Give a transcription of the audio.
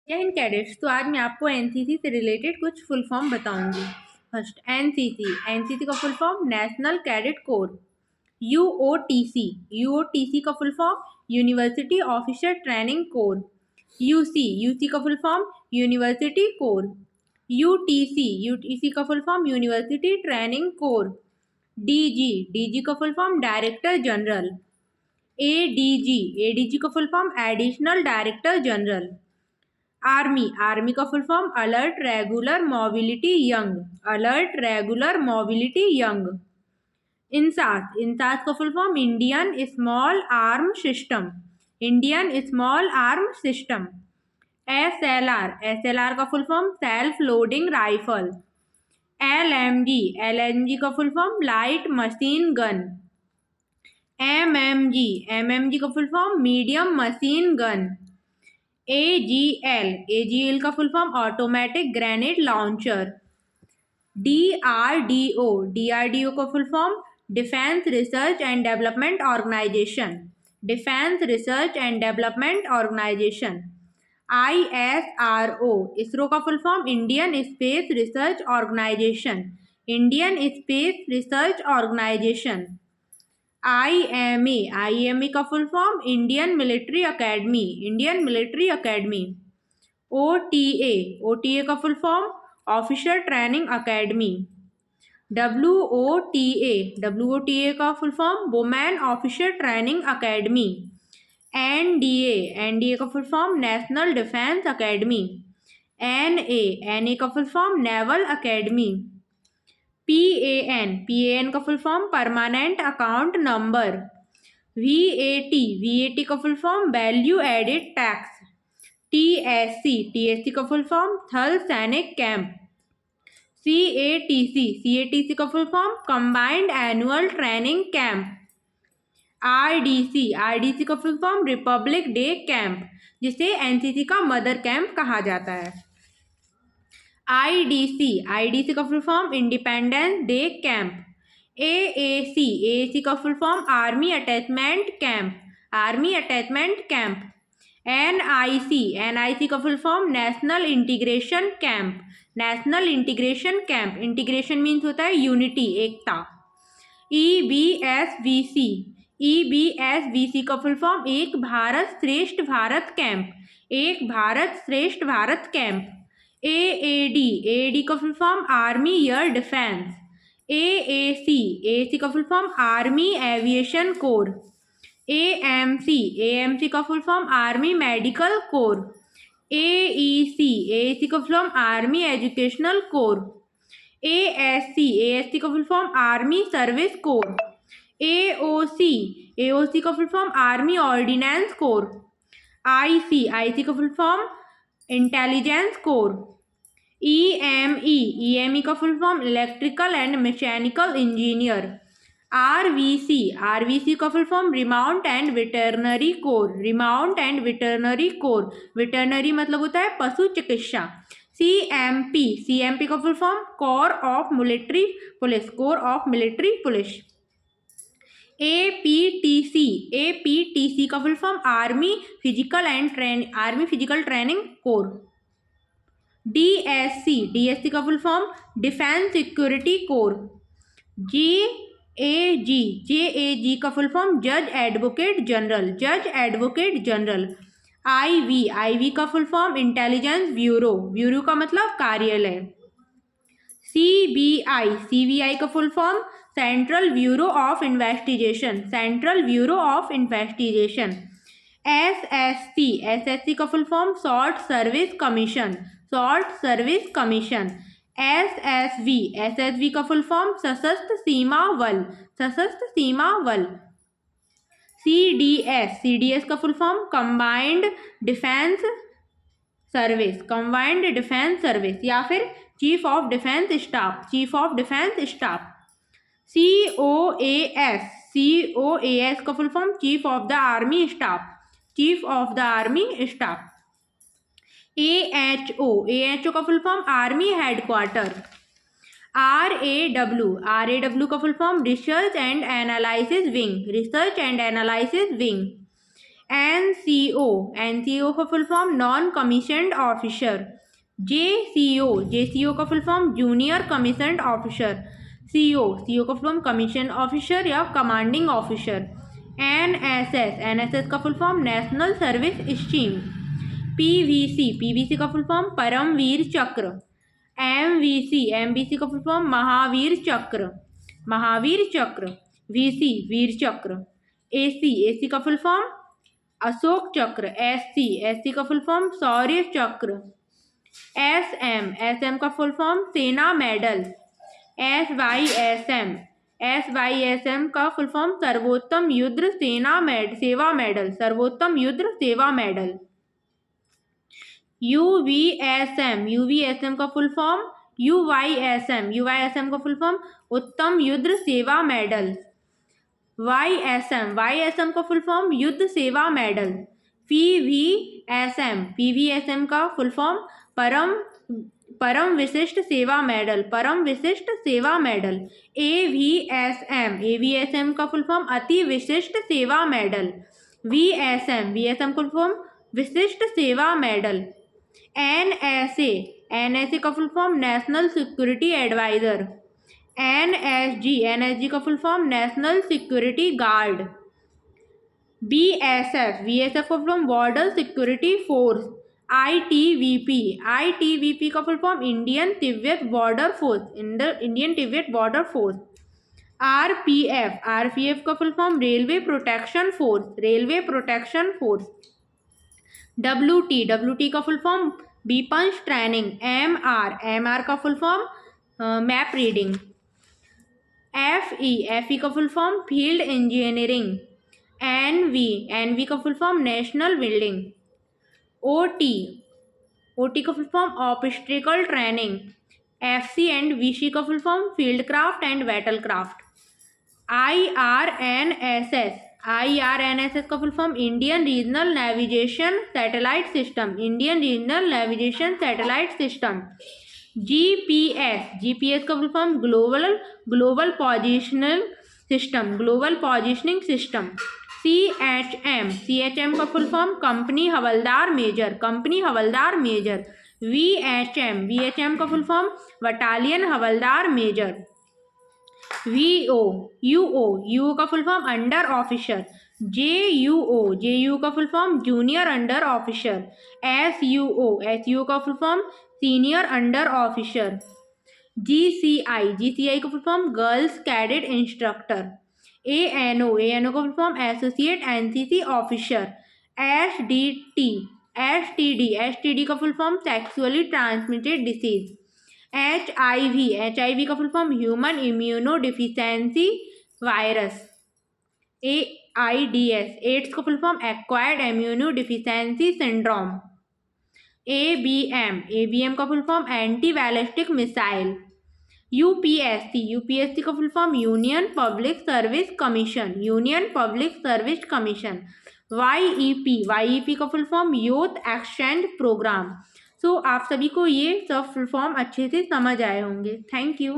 जय हिंद कैडेट्स। तो आज मैं आपको एनसीसी से रिलेटेड कुछ फुल फॉर्म बताऊंगी। फर्स्ट, एनसीसी का full form national cadet corps. UOTC का full form university officer training corps. UC का full form university corps. UTC का full form university training corps. DG का full form director general. ADG का full form additional director general. Army का full form alert regular mobility young. INSAS का full form Indian small arm system. SLR का full form self loading rifle. LMG का full form light machine gun. MMG का full form medium machine gun. AGL का full form automatic grenade launcher. DRDO का full form defence research and development organisation. ISRO का full form Indian space research organisation. IMA का full form Indian military academy. OTA का full form officer training academy. WOTA का full form women officer training academy. NDA का full form national defence academy. NA का full form naval academy. PAN का full form permanent account number. VAT का full form value added tax. TSC का full form Thal Sainik camp. CATC का full form combined annual training camp. RDC का full form republic day camp, जिसे NCC का mother camp कहा जाता है। IDC का full form independence day camp. AAC का full form army attachment camp. NIC का full form national integration camp. Integration means होता है यूनिटी, एकता। ईबीएसवीसी का full form Ek Bharat Shreshtha Bharat camp. AAD का full form army air defence. AAC का full form army aviation corps. AMC का full form army medical corps. AEC का full form army educational corps. ASC का full form army service corps. AOC का full form army ordnance corps. IC का full form intelligence corps. EME का full form electrical and mechanical engineer. RVC का full form remount and veterinary core. Veterinary मतलब होता है पशु चिकित्सा। CMP का full form corps of military police. APTC का full form army physical training corps. DSC का full form defence security corps. JAG का फुल फॉर्म जज एडवोकेट जनरल। आईवी का फुल फॉर्म इंटेलिजेंस ब्यूरो का मतलब कार्यालय। सीबीआई का full form central bureau of investigation. SSC का full form short service commission. SSV का फुल फॉर्म सशस्त्र सीमा बल। सीडीएस का full form combined defence service या फिर chief of defence staff. COS का full form chief of the army staff. AHO का full form army headquarter. RAW का full form research and analysis wing. NCO, NCO का full form non commissioned officer. JCO, JCO का full form junior commissioned officer. CO, CO का full form commission officer या commanding officer. NSS, NSS का full form national service scheme. PVC, PVC का full form Paramvir चक्र। MVC, MVC का full form Mahavir चक्र, महावीर चक्र। VC, वीर चक्र। AC, AC का फुल फॉर्म अशोक चक्र। SC, SC का फुल फॉर्म शौर्य चक्र। SM, SM का फुल फॉर्म सेना मेडल। SYSM, SYSM का फुल फॉर्म सर्वोत्तम युद्ध सेवा मेडल, सर्वोत्तम युद्ध सेवा मेडल। UVSM, UVSM का फुल फॉर्म UYSM, UYSM का फुल फॉर्म उत्तम युद्ध सेवा मेडल। YSM, YSM का फुल फॉर्म युद्ध सेवा मेडल। PVSM, PVSM का full form Param Vishisht Seva medal, Param Vishisht Seva medal. AVSM, AVSM का full form Ati Vishisht Seva medal. VSM, VSM का full form Vishisht Seva medal. NSA, NSA का full form national security advisor. NSG, NSG का full form national security guard. BSF, BSF का full form border security force. ITBP, ITBP का full form Indian Tibbat border force, Indian Tibbat border force. RPF, RPF का full form railway protection force, railway protection force. WT, WT का full form weapons training. MR, MR का full form map reading. FE, FE का full form field engineering. NV, NV का full form national building. OT, OT का full form obstacle training. FC and VC का full form field craft and battle craft. IRNSS, IRNSS का full form Indian regional navigation satellite system, Indian regional navigation satellite system. GPS, GPS का full form global positional system, global positioning system. CHM, CHM का full form company हवलदार major, company हवलदार major. VHM, VHM का full form battalion हवलदार major. VO, UO, UO का full form under officer. JUO, JUO का full form junior under officer. SUO, SUO का full form senior under officer. GCI, GCI का full form girls cadet instructor. ANO, ANO का full form associate NCC officer. STD, STD, STD का full form sexually transmitted disease. HIV, HIV का full form human immunodeficiency virus. AIDS, AIDS का full form acquired immunodeficiency syndrome. ABM, ABM का full form anti ballistic missile. UPSC, UPSC का full form union public service commission, union public service commission. YEP, YEP का full form youth exchange programme. So आप सभी को ये सब full form अच्छे से समझ आए होंगे। Thank you.